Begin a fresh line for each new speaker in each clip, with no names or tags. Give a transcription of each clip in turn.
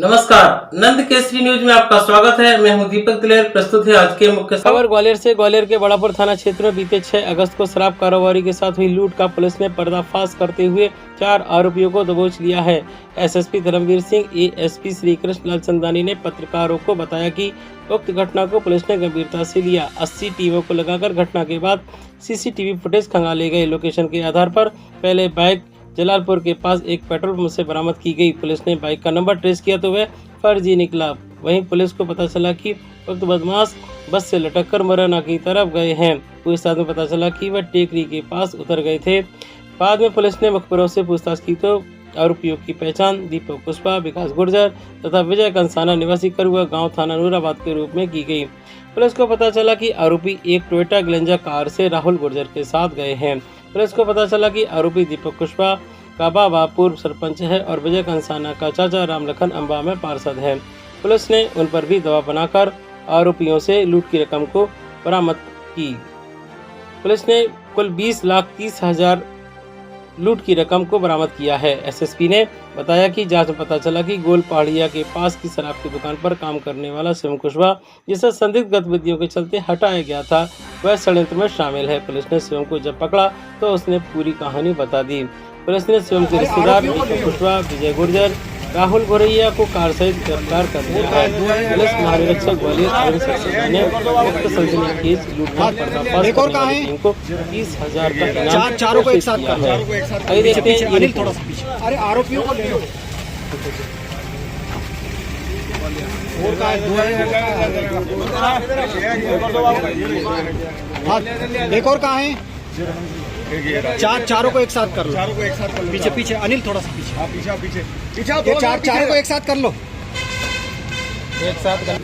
नमस्कार, नंद केसरी न्यूज में आपका स्वागत है। मैं हूं दीपक दिलेर। प्रस्तुत है आज के मुख्य खबर। ग्वालियर से ग्वालियर के बड़ापुर थाना क्षेत्र में बीते 6 अगस्त को शराब कारोबारी के साथ हुई लूट का पुलिस ने पर्दाफाश करते हुए 4 आरोपियों को दबोच लिया है। एसएसपी धर्मवीर सिंह, एएसपी श्री कृष्ण लाल चंदानी ने पत्रकारों को बताया कि उक्त घटना को पुलिस ने गंभीरता से लिया। 80 टीमों को लगाकर घटना के बाद सीसीटीवी फुटेज खंगाले गए। लोकेशन के आधार पर पहले बाइक जलालपुर के पास एक पेट्रोल पंप से बरामद की गई। पुलिस ने बाइक का नंबर ट्रेस किया तो वह फर्जी निकला। वहीं पुलिस को पता चला कि उक्त बदमाश बस से लटककर मुरैना की तरफ गए हैं। पूछताछ में पता चला कि वह टेकरी के पास उतर गए थे। बाद में पुलिस ने मुखबिरों से पूछताछ की तो आरोपियों की पहचान दीपक कुशवाहा, विकास गुर्जर तथा विजय कंसाना निवासी करुआ गाँव थाना नूराबाद के रूप में की गई। पुलिस को पता चला कि आरोपी एक टोयोटा ग्लेंजा कार से राहुल गुर्जर के साथ गए हैं। पुलिस को पता चला कि आरोपी दीपक कुशवाहा का बाबा पूर्व सरपंच है और विजय कंसाना का चाचा रामलखन अम्बा में पार्षद है। पुलिस ने उन पर भी दबाव बनाकर आरोपियों से लूट की रकम को बरामद की। पुलिस ने कुल 20,30,000 लूट की रकम को बरामद किया है। एसएसपी ने बताया कि जांच में पता चला कि गोल पहाड़िया के पास की शराब की दुकान पर काम करने वाला शिवम कुशवाहा, जिसे संदिग्ध गतिविधियों के चलते हटाया गया था, वह षड्यंत्र में शामिल है। पुलिस ने शिवम को जब पकड़ा तो उसने पूरी कहानी बता दी। पुलिस ने शिवम के रिश्तेदार दीपक कुशवाहा, विजय गुर्जर, राहुल गोरैया को कार सहित गिरफ्तार कर लिया है। पुलिस महानिरीक्षक ग्वालियर ने उक्त सनसनीखेज लूट का पर्दाफाश करने वाली टीम को 30,000 का इनाम
चारों को एक साथ कर लो।
आइए देखते हैं
अनिल थोड़ा सा पीछे। अरे आरोपियों को ले लो। और का एक और कहाँ है? चारों को एक साथ कर लो। चारों को एक साथ कर लो। पीछे पीछे अनिल थोड़ा सा पीछे। हाँ पीछे पीछे पीछे। चारों को एक साथ कर लो। एक साथ कर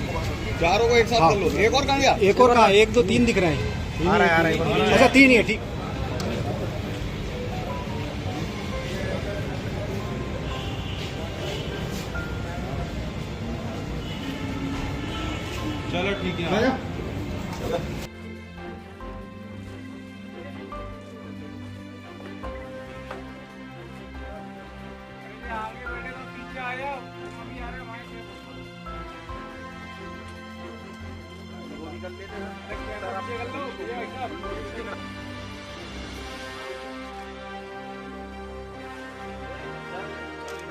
चारों को एक साथ कर लो। एक और कहाँ गया? एक और कहाँ? 1 2 3 दिख रहे हैं। आ रहा है। अच्छा 3 ही है, ठीक।
चलो ठीक है।
आगे बढ़े तो पीछे आ जाओ, अभी आ रहे हैं भाई। निकल लेते हैं, कर लो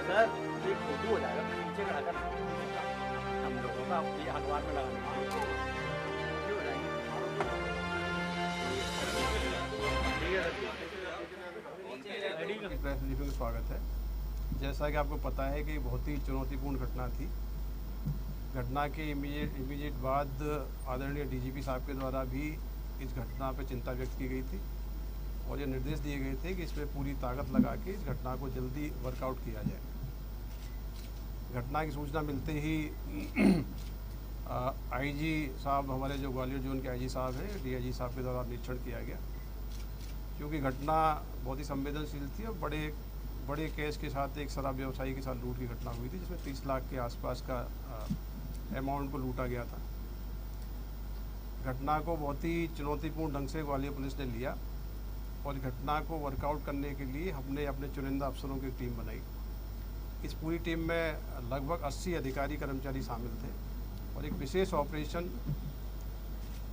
सर, एक फोटो हो जाएगा पीछे का आकर हम लोगों का अपनी हलवार में लगाने
प्रेस ब्रीफिंग में स्वागत है। जैसा कि आपको पता है कि बहुत ही चुनौतीपूर्ण घटना थी। घटना के इमीडिएट बाद आदरणीय डीजीपी साहब के द्वारा भी इस घटना पर चिंता व्यक्त की गई थी और ये निर्देश दिए गए थे कि इसमें पूरी ताकत लगा के इस घटना को जल्दी वर्कआउट किया जाए। घटना की सूचना मिलते ही आईजी साहब, हमारे जो ग्वालियर जोन के आईजी साहब हैं, डीआईजी साहब के द्वारा निरीक्षण किया गया। क्योंकि घटना बहुत ही संवेदनशील थी और बड़े केस के साथ एक शराब व्यवसायी के साथ लूट की घटना हुई थी, जिसमें 30 लाख के आसपास का अमाउंट को लूटा गया था। घटना को बहुत ही चुनौतीपूर्ण ढंग से ग्वालियर पुलिस ने लिया और घटना को वर्कआउट करने के लिए हमने अपने चुनिंदा अफसरों की टीम बनाई। इस पूरी टीम में लगभग 80 अधिकारी कर्मचारी शामिल थे और एक विशेष ऑपरेशन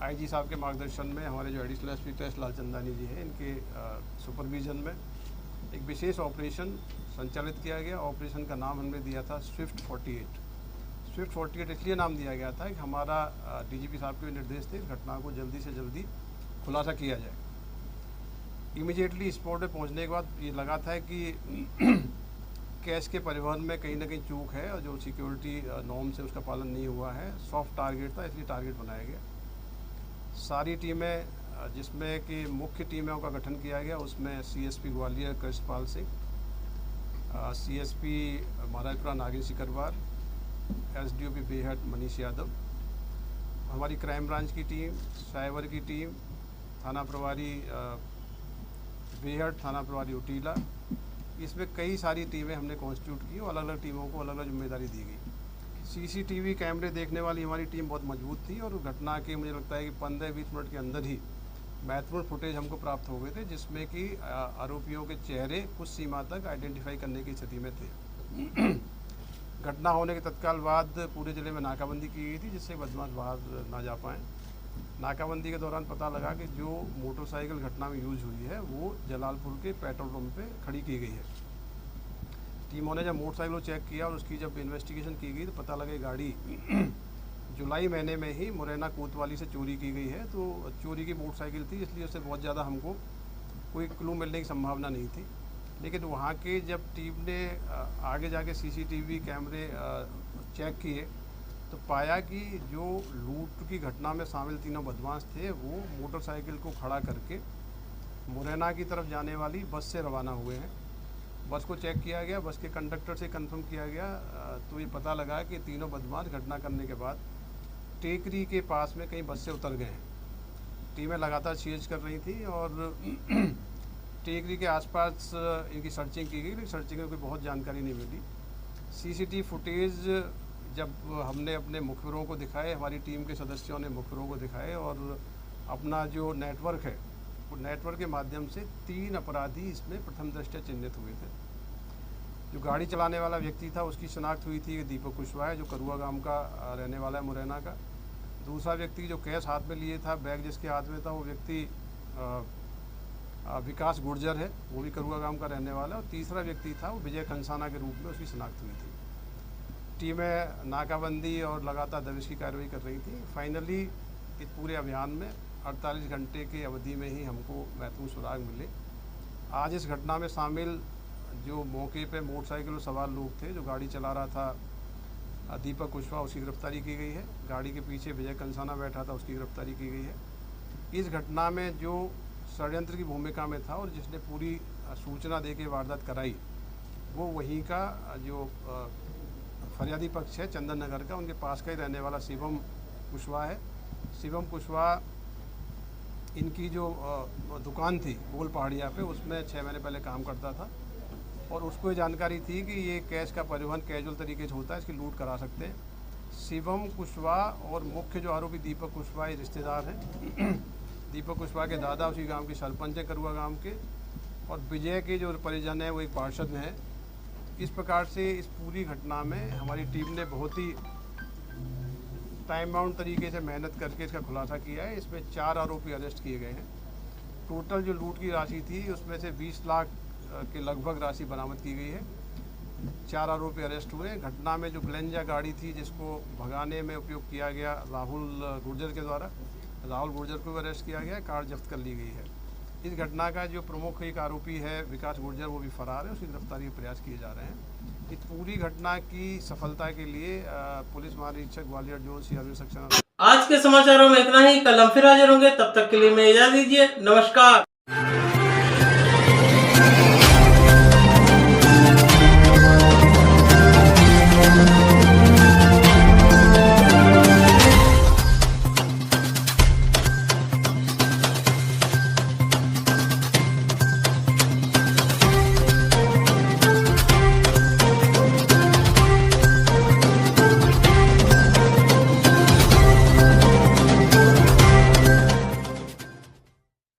आईजी साहब के मार्गदर्शन में हमारे जो एडिशनल एसपी कृष्ण लाल चंदानी जी हैं, इनके सुपरविजन में एक विशेष ऑपरेशन संचालित किया गया। ऑपरेशन का नाम हमने दिया था स्विफ्ट 48। स्विफ्ट 48 इसलिए नाम दिया गया था कि हमारा डीजीपी साहब के निर्देश थे इस घटना को जल्दी से जल्दी खुलासा किया जाए। इमीडिएटली स्पॉट पे पहुंचने के बाद ये लगा था कि कैश के परिवहन में कहीं ना कहीं चूक है और जो सिक्योरिटी नॉर्म से उसका पालन नहीं हुआ है। सॉफ्ट टारगेट था, इसलिए टारगेट बनाया गया। सारी टीमें, जिसमें कि मुख्य टीमों का गठन किया गया, उसमें सीएसपी ग्वालियर कृष्णपाल सिंह, सीएसपी महाराजपुरा नागिन सिकरवार, एसडीओपी बेहट मनीष यादव, हमारी क्राइम ब्रांच की टीम, साइबर की टीम, थाना प्रभारी बेहट, थाना प्रभारी उटीला, इसमें कई सारी टीमें हमने कॉन्स्टिट्यूट की और अलग अलग टीमों को अलग अलग जिम्मेदारी दी गई। सीसीटीवी कैमरे देखने वाली हमारी टीम बहुत मजबूत थी और घटना के मुझे लगता है कि 15-20 मिनट के अंदर ही महत्वपूर्ण फुटेज हमको प्राप्त हो गए थे, जिसमें कि आरोपियों के चेहरे कुछ सीमा तक आइडेंटिफाई करने की स्थिति में थे। घटना होने के तत्काल बाद पूरे ज़िले में नाकाबंदी की गई थी, जिससे बदमाश बाहर ना जा पाएँ। नाकाबंदी के दौरान पता लगा कि जो मोटरसाइकिल घटना में यूज़ हुई है वो जलालपुर के पेट्रोल पंप पे खड़ी की गई है। टीमों ने जब मोटरसाइकिल को चेक किया और उसकी जब इन्वेस्टिगेशन की गई तो पता लगा गाड़ी जुलाई महीने में ही मुरैना कोतवाली से चोरी की गई है। तो चोरी की मोटरसाइकिल थी, इसलिए उससे बहुत ज़्यादा हमको कोई क्लू मिलने की संभावना नहीं थी। लेकिन वहाँ के जब टीम ने आगे जाके सीसीटीवी कैमरे चेक किए तो पाया कि जो लूट की घटना में शामिल तीनों बदमाश थे वो मोटरसाइकिल को खड़ा करके मुरैना की तरफ जाने वाली बस से रवाना हुए हैं। बस को चेक किया गया, बस के कंडक्टर से कंफर्म किया गया तो ये पता लगा कि तीनों बदमाश घटना करने के बाद टेकरी के पास में कहीं बस से उतर गए हैं। टीमें लगातार सीज कर रही थी और टेकरी के आसपास इनकी सर्चिंग की गई, लेकिन सर्चिंग में कोई बहुत जानकारी नहीं मिली। सीसीटीवी फुटेज जब हमने अपने मुखबिरों को दिखाए, हमारी टीम के सदस्यों ने मुखबिरों को दिखाए और अपना जो नेटवर्क है वो नेटवर्क के माध्यम से 3 अपराधी इसमें प्रथम दृष्टया चिन्हित हुए थे। जो गाड़ी चलाने वाला व्यक्ति था उसकी शिनाख्त हुई थी, दीपक कुशवाहा है, जो करुआ गांव का रहने वाला है, मुरैना का। दूसरा व्यक्ति जो कैश हाथ में लिए था, बैग जिसके हाथ में था, वो व्यक्ति विकास गुर्जर है, वो भी करुआ गांव का रहने वाला है। और तीसरा व्यक्ति था वो विजय कंसाना के रूप में उसकी शिनाख्त हुई थी। टीमें नाकाबंदी और लगातार दबिश की कार्रवाई कर रही थी। फाइनली इस पूरे अभियान में 48 घंटे की अवधि में ही हमको महत्वपूर्ण सुराग मिले। आज इस घटना में शामिल जो मौके पे मोटरसाइकिल में सवार लोग थे, जो गाड़ी चला रहा था दीपक कुशवाहा, उसकी गिरफ्तारी की गई है। गाड़ी के पीछे विजय कंसाना बैठा था, उसकी गिरफ्तारी की गई है। इस घटना में जो षड्यंत्र की भूमिका में था और जिसने पूरी सूचना दे के वारदात कराई, वो वहीं का जो फरियादी पक्ष है चंदन नगर का, उनके पास का ही रहने वाला शिवम कुशवाहा है। शिवम कुशवाहा इनकी जो दुकान थी गोल पहाड़िया पे, उसमें 6 महीने पहले काम करता था और उसको ये जानकारी थी कि ये कैश का परिवहन कैजुअल तरीके से होता है, इसकी लूट करा सकते हैं। शिवम कुशवाहा और मुख्य जो आरोपी दीपक कुशवाहा रिश्तेदार हैं। दीपक कुशवाहा के दादा उसी गांव के सरपंच हैं, करुआ गांव के, और विजय के जो परिजन हैं वो एक पार्षद में है। इस प्रकार से इस पूरी घटना में हमारी टीम ने बहुत ही टाइम बाउंड तरीके से मेहनत करके इसका खुलासा किया है। इसमें 4 आरोपी अरेस्ट किए गए हैं। टोटल जो लूट की राशि थी उसमें से 20 लाख के लगभग राशि बरामद की गई है। 4 आरोपी अरेस्ट हुए। घटना में जो ग्लेंजा गाड़ी थी जिसको भगाने में उपयोग किया गया राहुल गुर्जर के द्वारा, राहुल गुर्जर को भी अरेस्ट किया गया, कार जब्त कर ली गई है। इस घटना का जो प्रमुख एक आरोपी है विकास गुर्जर, वो भी फरार है, उसकी गिरफ्तारी के प्रयास किए जा रहे हैं। इस पूरी घटना की सफलता के लिए पुलिस महानिरीक्षक ग्वालियर जोन सीआरपी सेक्शन।
आज के समाचारों में इतना ही। कल हम फिर हाजिर होंगे, तब तक के लिए मैं इजाजत दीजिए। नमस्कार।